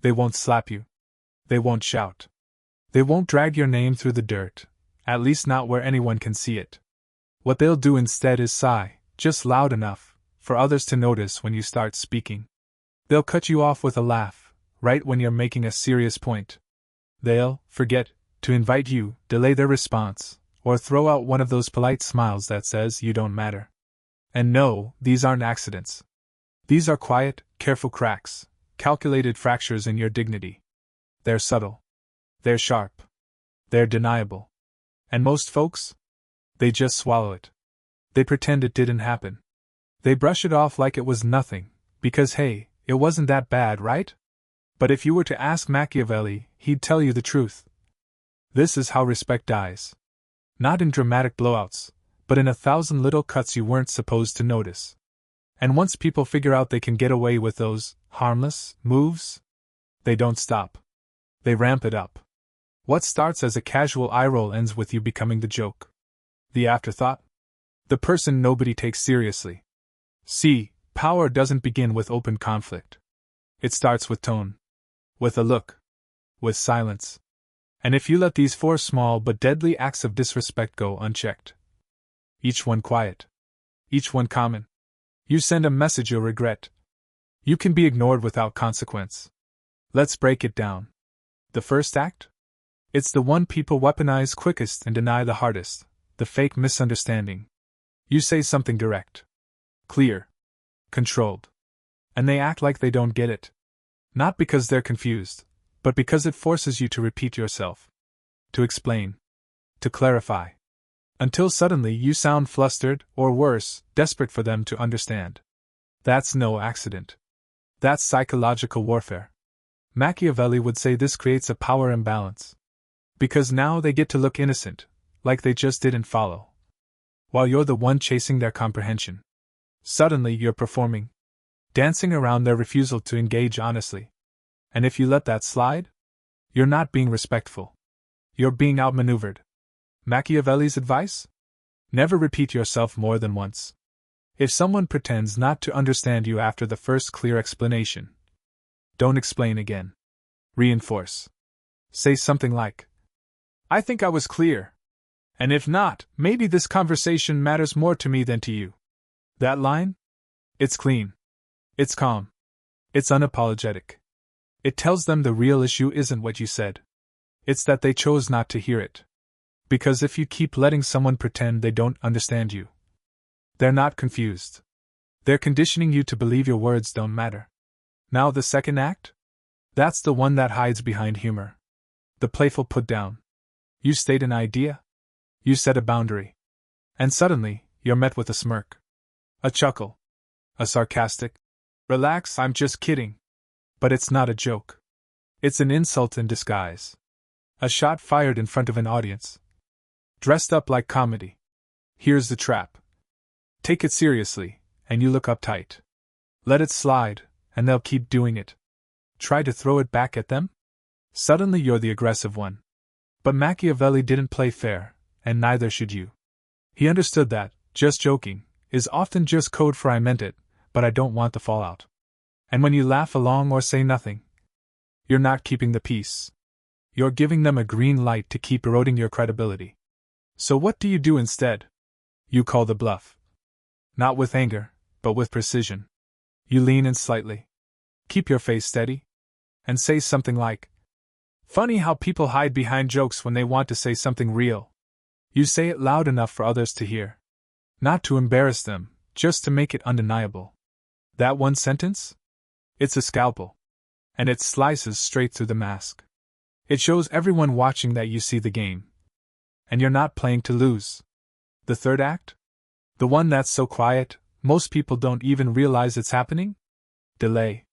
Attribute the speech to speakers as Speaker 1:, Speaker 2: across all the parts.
Speaker 1: They won't slap you. They won't shout. They won't drag your name through the dirt, at least not where anyone can see it. What they'll do instead is sigh, just loud enough, for others to notice when you start speaking. They'll cut you off with a laugh, right when you're making a serious point. They'll forget to invite you, delay their response, or throw out one of those polite smiles that says you don't matter. And no, these aren't accidents. These are quiet, careful cracks, calculated fractures in your dignity. They're subtle. They're sharp. They're deniable. And most folks? They just swallow it. They pretend it didn't happen. They brush it off like it was nothing, because hey, it wasn't that bad, right? But if you were to ask Machiavelli, he'd tell you the truth. This is how respect dies. Not in dramatic blowouts, but in 1,000 little cuts you weren't supposed to notice. And once people figure out they can get away with those harmless moves, they don't stop. They ramp it up. What starts as a casual eye roll ends with you becoming the joke. The afterthought? The person nobody takes seriously. See, power doesn't begin with open conflict. It starts with tone. With a look. With silence. And if you let these 4 small but deadly acts of disrespect go unchecked, each one quiet, each one common, you send a message you'll regret. You can be ignored without consequence. Let's break it down. The first act? It's the one people weaponize quickest and deny the hardest, the fake misunderstanding. You say something direct, clear, controlled, and they act like they don't get it. Not because they're confused, but because it forces you to repeat yourself, to explain, to clarify, until suddenly you sound flustered, or worse, desperate for them to understand. That's no accident. That's psychological warfare. Machiavelli would say this creates a power imbalance. Because now they get to look innocent, like they just didn't follow, while you're the one chasing their comprehension. Suddenly you're performing, dancing around their refusal to engage honestly. And if you let that slide, you're not being respectful. You're being outmaneuvered. Machiavelli's advice? Never repeat yourself more than once. If someone pretends not to understand you after the first clear explanation, don't explain again. Reinforce. Say something like, I think I was clear. And if not, maybe this conversation matters more to me than to you. That line? It's clean. It's calm. It's unapologetic. It tells them the real issue isn't what you said. It's that they chose not to hear it. Because if you keep letting someone pretend they don't understand you, they're not confused. They're conditioning you to believe your words don't matter. Now the second act? That's the one that hides behind humor. The playful put down. You state an idea. You set a boundary. And suddenly, you're met with a smirk. A chuckle. A sarcastic, relax, I'm just kidding. But it's not a joke. It's an insult in disguise. A shot fired in front of an audience. Dressed up like comedy. Here's the trap. Take it seriously, and you look uptight. Let it slide, and they'll keep doing it. Try to throw it back at them? Suddenly you're the aggressive one. But Machiavelli didn't play fair, and neither should you. He understood that, just joking, is often just code for I meant it, but I don't want the fallout. And when you laugh along or say nothing, you're not keeping the peace. You're giving them a green light to keep eroding your credibility. So what do you do instead? You call the bluff. Not with anger, but with precision. You lean in slightly. Keep your face steady. And say something like, funny how people hide behind jokes when they want to say something real. You say it loud enough for others to hear. Not to embarrass them, just to make it undeniable. That one sentence? It's a scalpel. And it slices straight through the mask. It shows everyone watching that you see the game. And you're not playing to lose. The third act? The one that's so quiet, most people don't even realize it's happening? Delay.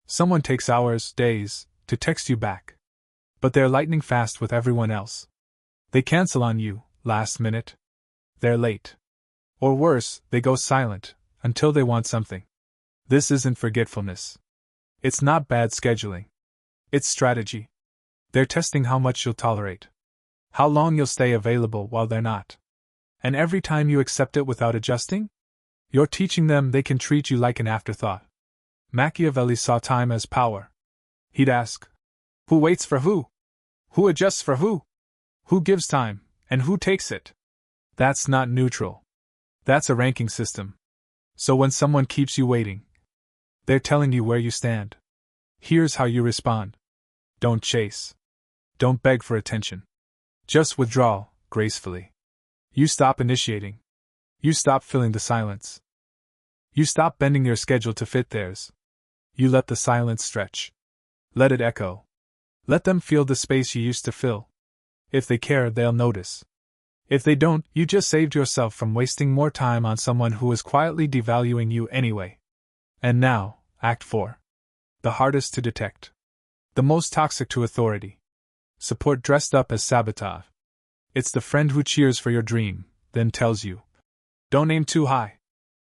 Speaker 1: Someone takes hours, days, to text you back. But they're lightning fast with everyone else. They cancel on you, last minute. They're late. Or worse, they go silent, until they want something. This isn't forgetfulness. It's not bad scheduling. It's strategy. They're testing how much you'll tolerate. How long you'll stay available while they're not. And every time you accept it without adjusting, you're teaching them they can treat you like an afterthought. Machiavelli saw time as power. He'd ask, who waits for who? Who adjusts for who? Who gives time, and who takes it? That's not neutral. That's a ranking system. So when someone keeps you waiting, they're telling you where you stand. Here's how you respond. Don't chase. Don't beg for attention. Just withdraw, gracefully. You stop initiating. You stop filling the silence. You stop bending your schedule to fit theirs. You let the silence stretch. Let it echo. Let them feel the space you used to fill. If they care, they'll notice. If they don't, you just saved yourself from wasting more time on someone who is quietly devaluing you anyway. And now, Act 4. The hardest to detect. The most toxic to authority. Support dressed up as sabotage. It's the friend who cheers for your dream, then tells you, don't aim too high.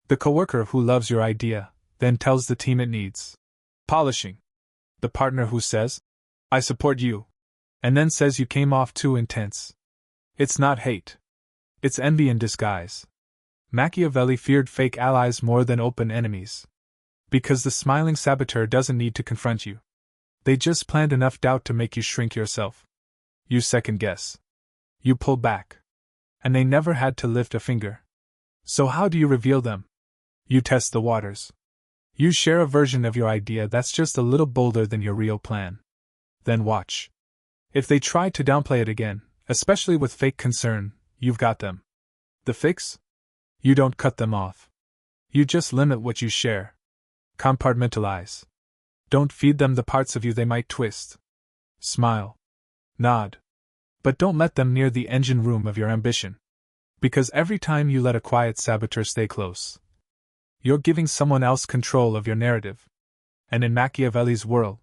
Speaker 1: The coworker who loves your idea, then tells the team it needs polishing. The partner who says, I support you, and then says you came off too intense. It's not hate. It's envy in disguise. Machiavelli feared fake allies more than open enemies. Because the smiling saboteur doesn't need to confront you. They just plant enough doubt to make you shrink yourself. You second guess. You pull back. And they never had to lift a finger. So how do you reveal them? You test the waters. You share a version of your idea that's just a little bolder than your real plan. Then watch. If they try to downplay it again, especially with fake concern, you've got them. The fix? You don't cut them off. You just limit what you share. Compartmentalize. Don't feed them the parts of you they might twist. Smile. Nod. But don't let them near the engine room of your ambition. Because every time you let a quiet saboteur stay close, you're giving someone else control of your narrative. And in Machiavelli's world,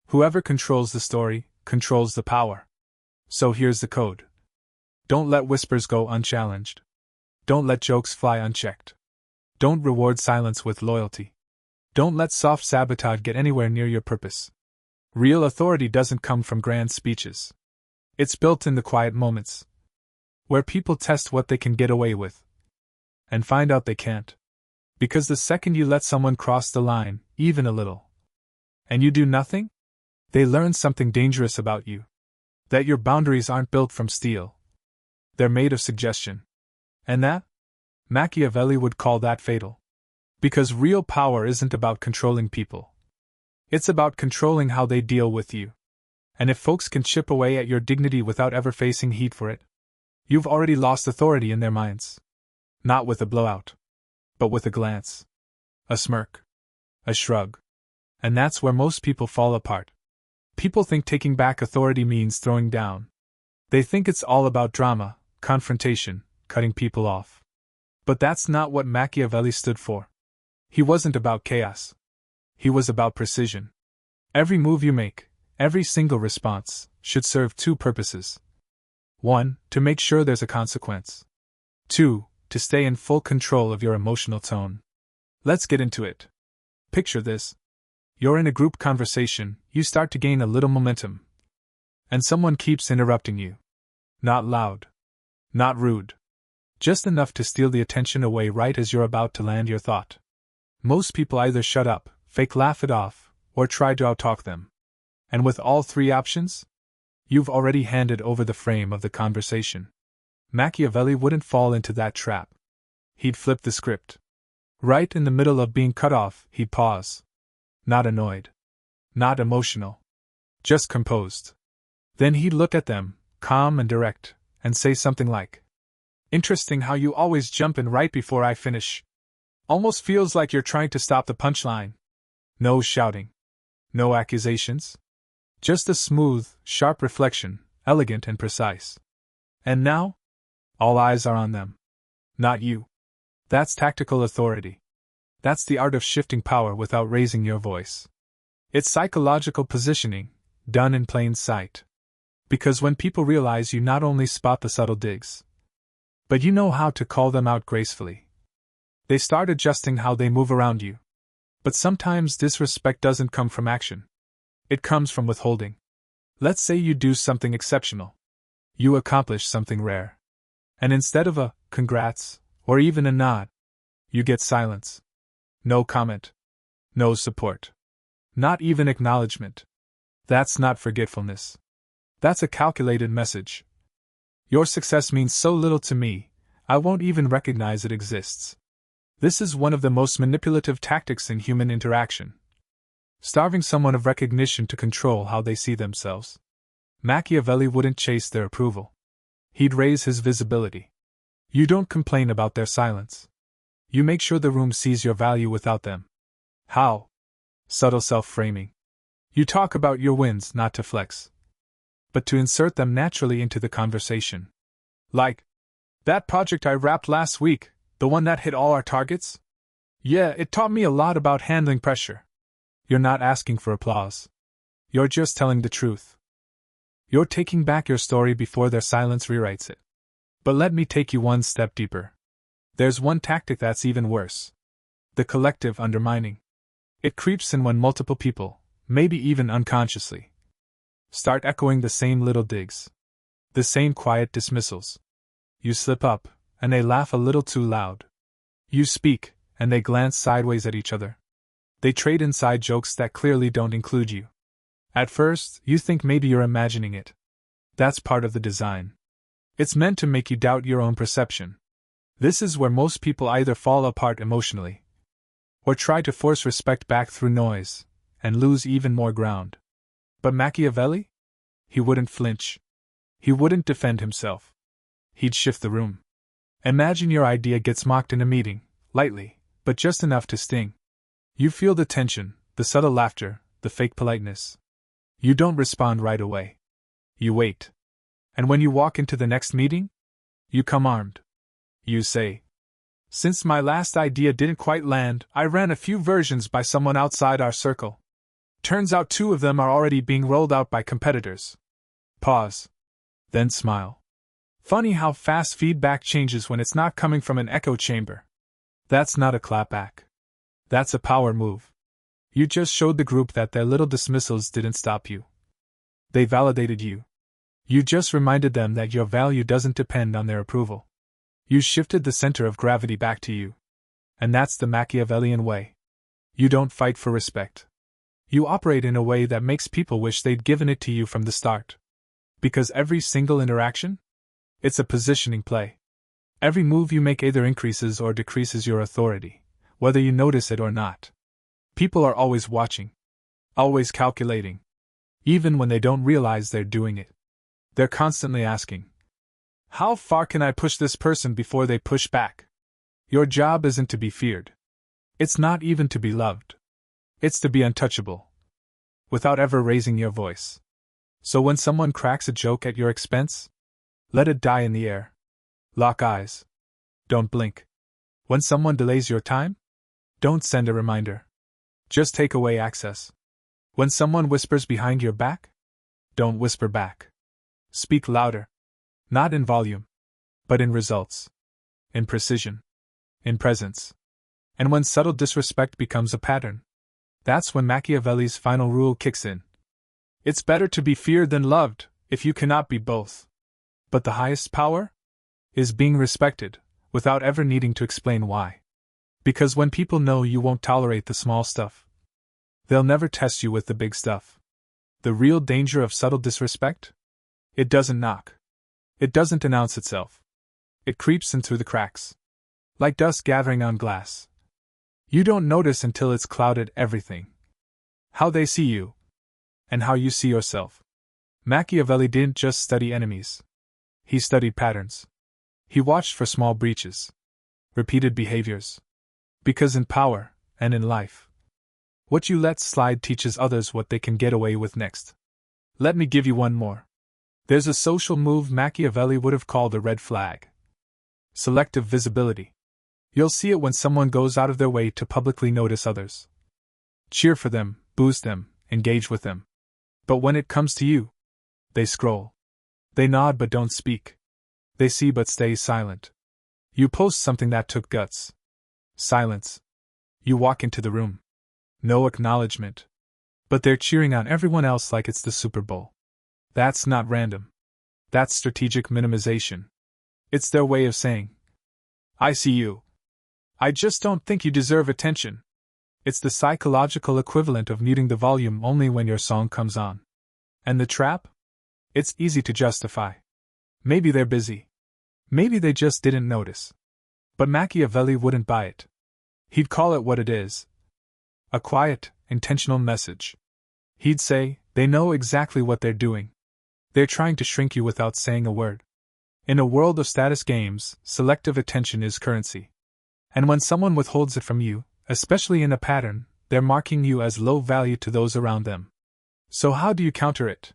Speaker 1: whoever controls the story, controls the power. So here's the code. Don't let whispers go unchallenged. Don't let jokes fly unchecked. Don't reward silence with loyalty. Don't let soft sabotage get anywhere near your purpose. Real authority doesn't come from grand speeches. It's built in the quiet moments, where people test what they can get away with, and find out they can't. Because the second you let someone cross the line, even a little, and you do nothing, they learn something dangerous about you. That your boundaries aren't built from steel. They're made of suggestion. And that? Machiavelli would call that fatal. Because real power isn't about controlling people. It's about controlling how they deal with you. And if folks can chip away at your dignity without ever facing heat for it, you've already lost authority in their minds. Not with a blowout, but with a glance, a smirk, a shrug. And that's where most people fall apart. People think taking back authority means throwing down. They think it's all about drama, confrontation, cutting people off. But that's not what Machiavelli stood for. He wasn't about chaos. He was about precision. Every move you make, every single response, should serve two purposes. 1. To make sure there's a consequence. 2. To stay in full control of your emotional tone. Let's get into it. Picture this. You're in a group conversation, you start to gain a little momentum. And someone keeps interrupting you. Not loud. Not rude. Just enough to steal the attention away right as you're about to land your thought. Most people either shut up, fake laugh it off, or try to outtalk them. And with all three options, you've already handed over the frame of the conversation. Machiavelli wouldn't fall into that trap. He'd flip the script. Right in the middle of being cut off, he'd pause. Not annoyed. Not emotional. Just composed. Then he'd look at them, calm and direct, and say something like, "Interesting how you always jump in right before I finish. Almost feels like you're trying to stop the punchline." No shouting. No accusations. Just a smooth, sharp reflection, elegant and precise. And now? All eyes are on them. Not you. That's tactical authority. That's the art of shifting power without raising your voice. It's psychological positioning, done in plain sight. Because when people realize you not only spot the subtle digs, but you know how to call them out gracefully, they start adjusting how they move around you. But sometimes disrespect doesn't come from action. It comes from withholding. Let's say you do something exceptional. You accomplish something rare. And instead of a "congrats" or even a nod, you get silence. No comment. No support. Not even acknowledgement. That's not forgetfulness. That's a calculated message. Your success means so little to me, I won't even recognize it exists. This is one of the most manipulative tactics in human interaction. Starving someone of recognition to control how they see themselves. Machiavelli wouldn't chase their approval. He'd raise his visibility. You don't complain about their silence. You make sure the room sees your value without them. How? Subtle self-framing. You talk about your wins not to flex, but to insert them naturally into the conversation. Like, that project I wrapped last week, the one that hit all our targets? Yeah, it taught me a lot about handling pressure. You're not asking for applause. You're just telling the truth. You're taking back your story before their silence rewrites it. But let me take you one step deeper. There's one tactic that's even worse. The collective undermining. It creeps in when multiple people, maybe even unconsciously, start echoing the same little digs. The same quiet dismissals. You slip up, and they laugh a little too loud. You speak, and they glance sideways at each other. They trade inside jokes that clearly don't include you. At first, you think maybe you're imagining it. That's part of the design. It's meant to make you doubt your own perception. This is where most people either fall apart emotionally, or try to force respect back through noise, and lose even more ground. But Machiavelli? He wouldn't flinch. He wouldn't defend himself. He'd shift the room. Imagine your idea gets mocked in a meeting, lightly, but just enough to sting. You feel the tension, the subtle laughter, the fake politeness. You don't respond right away. You wait. And when you walk into the next meeting, you come armed. You say, "Since my last idea didn't quite land, I ran a few versions by someone outside our circle. Turns out 2 of them are already being rolled out by competitors." Pause. Then smile. Funny how fast feedback changes when it's not coming from an echo chamber. That's not a clapback. That's a power move. You just showed the group that their little dismissals didn't stop you. They validated you. You just reminded them that your value doesn't depend on their approval. You shifted the center of gravity back to you. And that's the Machiavellian way. You don't fight for respect. You operate in a way that makes people wish they'd given it to you from the start. Because every single interaction? It's a positioning play. Every move you make either increases or decreases your authority, whether you notice it or not. People are always watching. Always calculating. Even when they don't realize they're doing it. They're constantly asking, how far can I push this person before they push back? Your job isn't to be feared. It's not even to be loved. It's to be untouchable. Without ever raising your voice. So when someone cracks a joke at your expense, let it die in the air. Lock eyes. Don't blink. When someone delays your time, don't send a reminder. Just take away access. When someone whispers behind your back, don't whisper back. Speak louder. Not in volume, but in results. In precision. In presence. And when subtle disrespect becomes a pattern, that's when Machiavelli's final rule kicks in. It's better to be feared than loved, if you cannot be both. But the highest power? Is being respected, without ever needing to explain why. Because when people know you won't tolerate the small stuff, they'll never test you with the big stuff. The real danger of subtle disrespect? It doesn't knock. It doesn't announce itself. It creeps in through the cracks. Like dust gathering on glass. You don't notice until it's clouded everything. How they see you. And how you see yourself. Machiavelli didn't just study enemies. He studied patterns. He watched for small breaches. Repeated behaviors. Because in power, and in life, what you let slide teaches others what they can get away with next. Let me give you one more. There's a social move Machiavelli would have called a red flag. Selective visibility. You'll see it when someone goes out of their way to publicly notice others. Cheer for them, boost them, engage with them. But when it comes to you, they scroll. They nod but don't speak. They see but stay silent. You post something that took guts. Silence. You walk into the room. No acknowledgement. But they're cheering on everyone else like it's the Super Bowl. That's not random. That's strategic minimization. It's their way of saying, I see you. I just don't think you deserve attention. It's the psychological equivalent of muting the volume only when your song comes on. And the trap? It's easy to justify. Maybe they're busy. Maybe they just didn't notice. But Machiavelli wouldn't buy it. He'd call it what it is: a quiet, intentional message. He'd say, they know exactly what they're doing. They're trying to shrink you without saying a word. In a world of status games, selective attention is currency. And when someone withholds it from you, especially in a pattern, they're marking you as low value to those around them. So how do you counter it?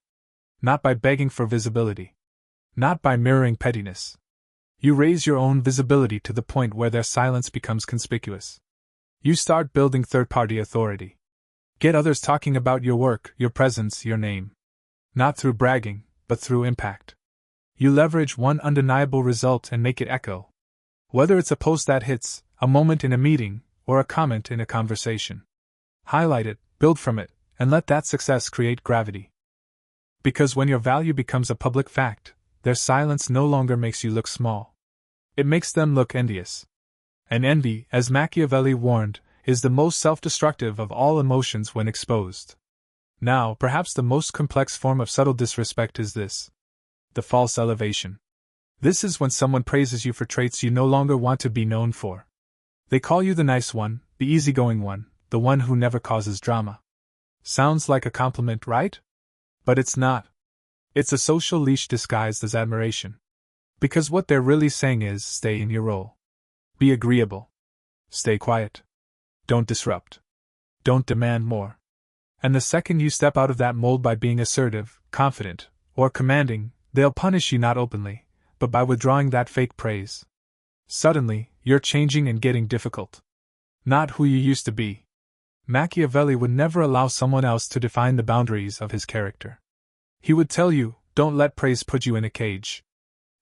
Speaker 1: Not by begging for visibility. Not by mirroring pettiness. You raise your own visibility to the point where their silence becomes conspicuous. You start building third-party authority. Get others talking about your work, your presence, your name. Not through bragging, but through impact. You leverage one undeniable result and make it echo. Whether it's a post that hits, a moment in a meeting, or a comment in a conversation. Highlight it, build from it, and let that success create gravity. Because when your value becomes a public fact, their silence no longer makes you look small. It makes them look envious. And envy, as Machiavelli warned, is the most self-destructive of all emotions when exposed. Now, perhaps the most complex form of subtle disrespect is this: the false elevation. This is when someone praises you for traits you no longer want to be known for. They call you the nice one, the easygoing one, the one who never causes drama. Sounds like a compliment, right? But it's not. It's a social leash disguised as admiration. Because what they're really saying is, stay in your role. Be agreeable. Stay quiet. Don't disrupt. Don't demand more. And the second you step out of that mold by being assertive, confident, or commanding, they'll punish you not openly, but by withdrawing that fake praise. Suddenly, you're changing and getting difficult. Not who you used to be. Machiavelli would never allow someone else to define the boundaries of his character. He would tell you, don't let praise put you in a cage.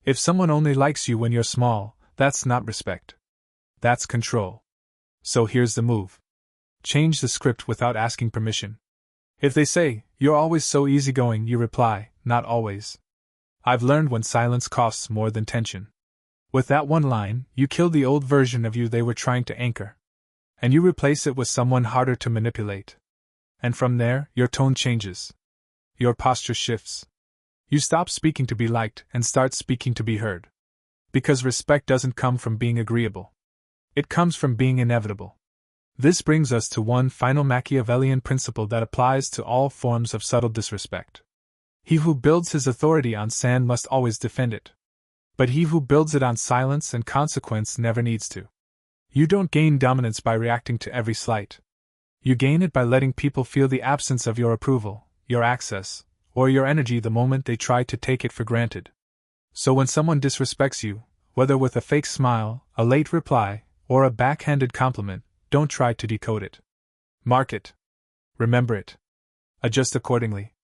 Speaker 1: If someone only likes you when you're small, that's not respect. That's control. So here's the move. Change the script without asking permission. If they say, you're always so easygoing, you reply, not always. I've learned when silence costs more than tension. With that one line, you kill the old version of you they were trying to anchor. And you replace it with someone harder to manipulate. And from there, your tone changes. Your posture shifts. You stop speaking to be liked and start speaking to be heard. Because respect doesn't come from being agreeable. It comes from being inevitable. This brings us to one final Machiavellian principle that applies to all forms of subtle disrespect. He who builds his authority on sand must always defend it. But he who builds it on silence and consequence never needs to. You don't gain dominance by reacting to every slight. You gain it by letting people feel the absence of your approval, your access, or your energy the moment they try to take it for granted. So when someone disrespects you, whether with a fake smile, a late reply, or a backhanded compliment, don't try to decode it. Mark it. Remember it. Adjust accordingly.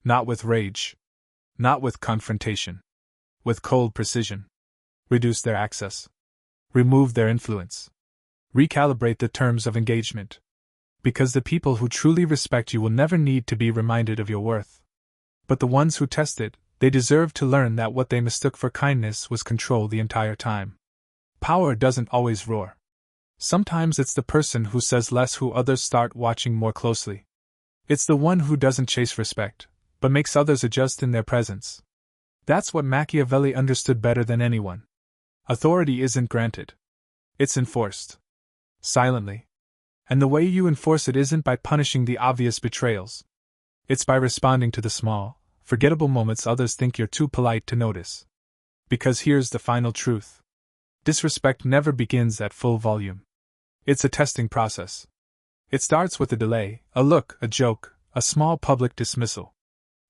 Speaker 1: Not with rage. Not with confrontation. With cold precision. Reduce their access. Remove their influence. Recalibrate the terms of engagement. Because the people who truly respect you will never need to be reminded of your worth. But the ones who test it, they deserve to learn that what they mistook for kindness was control the entire time. Power doesn't always roar. Sometimes it's the person who says less who others start watching more closely. It's the one who doesn't chase respect, but makes others adjust in their presence. That's what Machiavelli understood better than anyone. Authority isn't granted. It's enforced. Silently. And the way you enforce it isn't by punishing the obvious betrayals. It's by responding to the small, forgettable moments others think you're too polite to notice. Because here's the final truth. Disrespect never begins at full volume. It's a testing process. It starts with a delay, a look, a joke, a small public dismissal.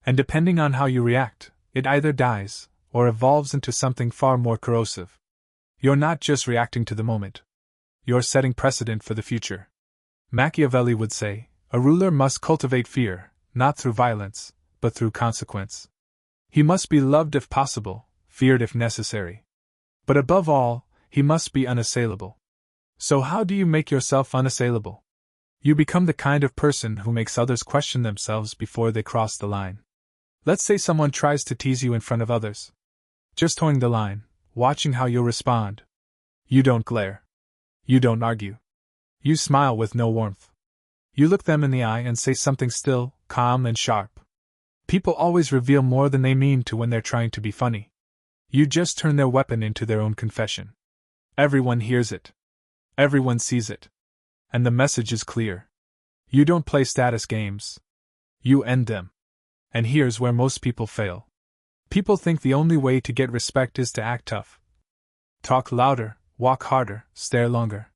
Speaker 1: And depending on how you react, it either dies, or evolves into something far more corrosive. You're not just reacting to the moment. You're setting precedent for the future. Machiavelli would say, a ruler must cultivate fear, not through violence, but through consequence. He must be loved if possible, feared if necessary. But above all, he must be unassailable. So how do you make yourself unassailable? You become the kind of person who makes others question themselves before they cross the line. Let's say someone tries to tease you in front of others. Just towing the line, watching how you'll respond. You don't glare. You don't argue. You smile with no warmth. You look them in the eye and say something still, calm and sharp. People always reveal more than they mean to when they're trying to be funny. You just turn their weapon into their own confession. Everyone hears it. Everyone sees it. And the message is clear. You don't play status games. You end them. And here's where most people fail. People think the only way to get respect is to act tough. Talk louder, walk harder, stare longer.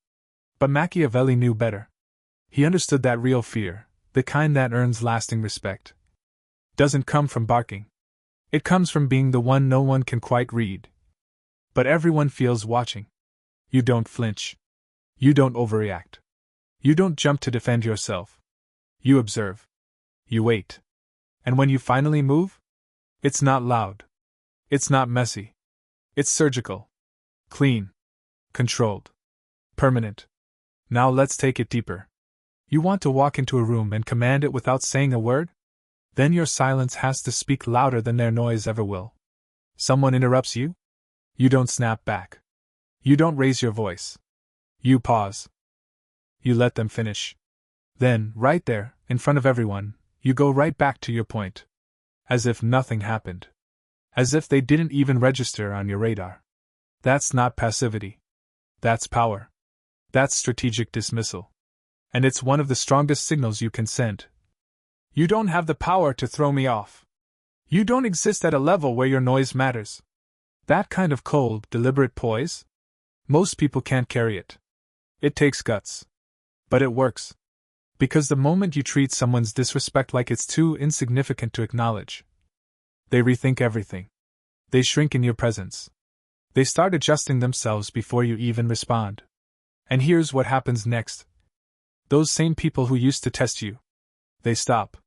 Speaker 1: But Machiavelli knew better. He understood that real fear, the kind that earns lasting respect, doesn't come from barking. It comes from being the one no one can quite read. But everyone feels watching. You don't flinch. You don't overreact. You don't jump to defend yourself. You observe. You wait. And when you finally move, it's not loud. It's not messy. It's surgical. Clean. Controlled. Permanent. Now let's take it deeper. You want to walk into a room and command it without saying a word? Then your silence has to speak louder than their noise ever will. Someone interrupts you? You don't snap back. You don't raise your voice. You pause. You let them finish. Then, right there, in front of everyone, you go right back to your point. As if nothing happened. As if they didn't even register on your radar. That's not passivity. That's power. That's strategic dismissal. And it's one of the strongest signals you can send. You don't have the power to throw me off. You don't exist at a level where your noise matters. That kind of cold, deliberate poise? Most people can't carry it. It takes guts. But it works. Because the moment you treat someone's disrespect like it's too insignificant to acknowledge, they rethink everything. They shrink in your presence. They start adjusting themselves before you even respond. And here's what happens next. Those same people who used to test you, they stop.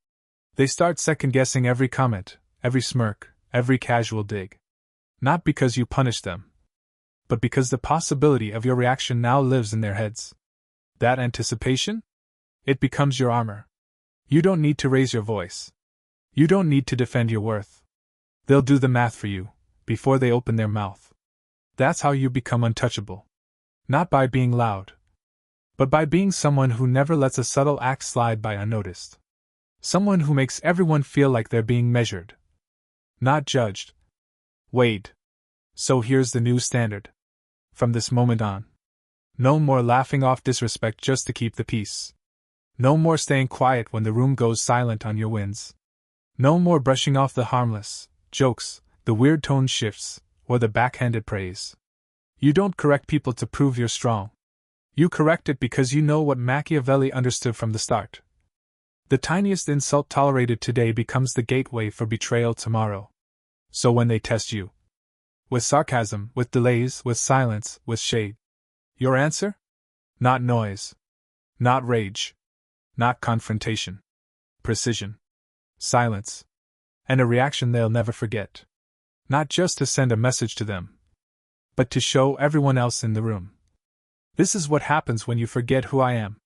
Speaker 1: They start second-guessing every comment, every smirk, every casual dig. Not because you punished them, but because the possibility of your reaction now lives in their heads. That anticipation? It becomes your armor. You don't need to raise your voice. You don't need to defend your worth. They'll do the math for you, before they open their mouth. That's how you become untouchable. Not by being loud, but by being someone who never lets a subtle act slide by unnoticed. Someone who makes everyone feel like they're being measured, not judged, weighed. So here's the new standard. From this moment on, no more laughing off disrespect just to keep the peace. No more staying quiet when the room goes silent on your wins. No more brushing off the harmless jokes, the weird tone shifts, or the backhanded praise. You don't correct people to prove you're strong. You correct it because you know what Machiavelli understood from the start. The tiniest insult tolerated today becomes the gateway for betrayal tomorrow. So when they test you, with sarcasm, with delays, with silence, with shade, your answer? Not noise. Not rage. Not confrontation. Precision. Silence. And a reaction they'll never forget. Not just to send a message to them, but to show everyone else in the room. This is what happens when you forget who I am.